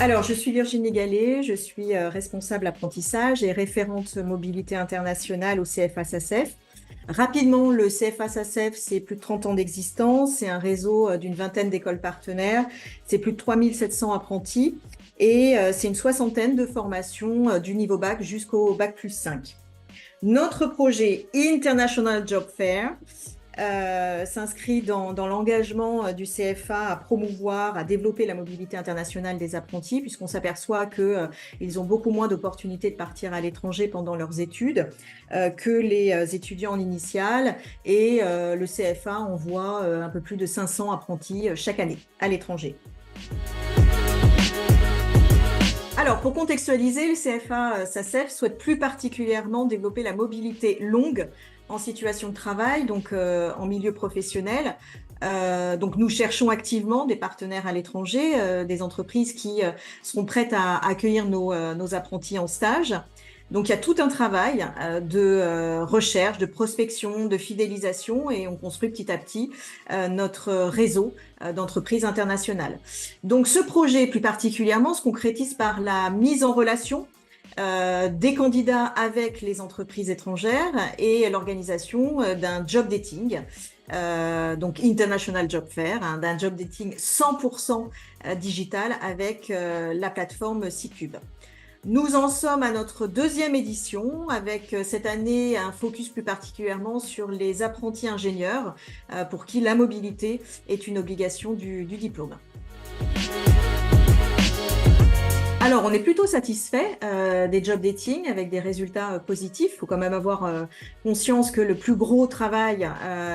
Alors, je suis Virginie Gallet, je suis responsable apprentissage et référente mobilité internationale au CFA-SACEF. Rapidement, le CFA-SACEF, c'est plus de 30 ans d'existence, c'est un réseau d'une vingtaine d'écoles partenaires, c'est plus de 3700 apprentis et c'est une soixantaine de formations du niveau bac jusqu'au bac+5. Notre projet International Job Fair s'inscrit dans l'engagement du CFA à promouvoir, à développer la mobilité internationale des apprentis, puisqu'on s'aperçoit qu'ils ont beaucoup moins d'opportunités de partir à l'étranger pendant leurs études que les étudiants en initiale. Et le CFA envoie un peu plus de 500 apprentis chaque année à l'étranger. Alors, pour contextualiser, le CFA-SACEF souhaite plus particulièrement développer la mobilité longue en situation de travail, donc en milieu professionnel. Donc, nous cherchons activement des partenaires à l'étranger, des entreprises qui seront prêtes à accueillir nos apprentis en stage. Donc, il y a tout un travail de recherche, de prospection, de fidélisation et on construit petit à petit notre réseau d'entreprises internationales. Donc, ce projet plus particulièrement se concrétise par la mise en relation des candidats avec les entreprises étrangères et l'organisation d'un job dating, donc International Job Fair, d'un job dating 100% digital avec la plateforme C-Cube. Nous en sommes à notre deuxième édition avec cette année un focus plus particulièrement sur les apprentis ingénieurs pour qui la mobilité est une obligation du diplôme. Alors, on est plutôt satisfait des job dating avec des résultats positifs. Il faut quand même avoir conscience que le plus gros travail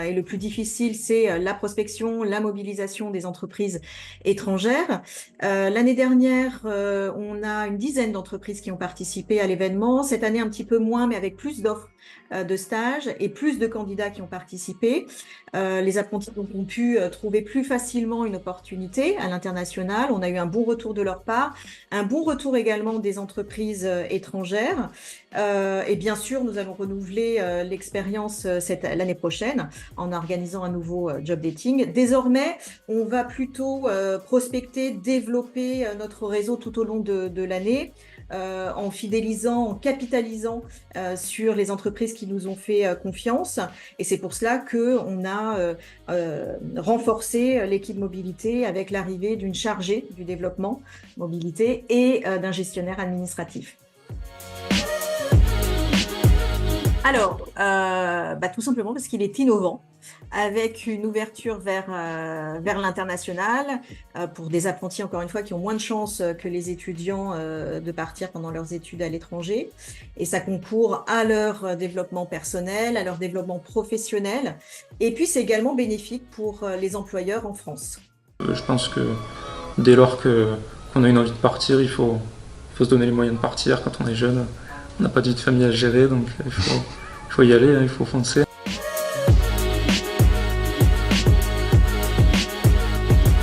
et le plus difficile, c'est la prospection, la mobilisation des entreprises étrangères. L'année dernière, on a une dizaine d'entreprises qui ont participé à l'événement. Cette année, un petit peu moins, mais avec plus d'offres de stages et plus de candidats qui ont participé. Les apprentis ont pu trouver plus facilement une opportunité à l'international. On a eu un bon retour de leur part, un bon retour également des entreprises étrangères. Et bien sûr, nous allons renouveler l'expérience l'année prochaine en organisant un nouveau job dating. Désormais, on va plutôt prospecter, développer notre réseau tout au long de l'année. En fidélisant, en capitalisant sur les entreprises qui nous ont fait confiance. Et c'est pour cela qu'on a renforcé l'équipe mobilité avec l'arrivée d'une chargée du développement mobilité et d'un gestionnaire administratif. Alors, tout simplement parce qu'il est innovant, avec une ouverture vers l'international, pour des apprentis, encore une fois, qui ont moins de chances que les étudiants de partir pendant leurs études à l'étranger. Et ça concourt à leur développement personnel, à leur développement professionnel. Et puis, c'est également bénéfique pour les employeurs en France. Je pense que dès lors qu'on a une envie de partir, il faut se donner les moyens de partir quand on est jeune. On n'a pas de vie de famille à gérer, donc il faut y aller, il faut foncer.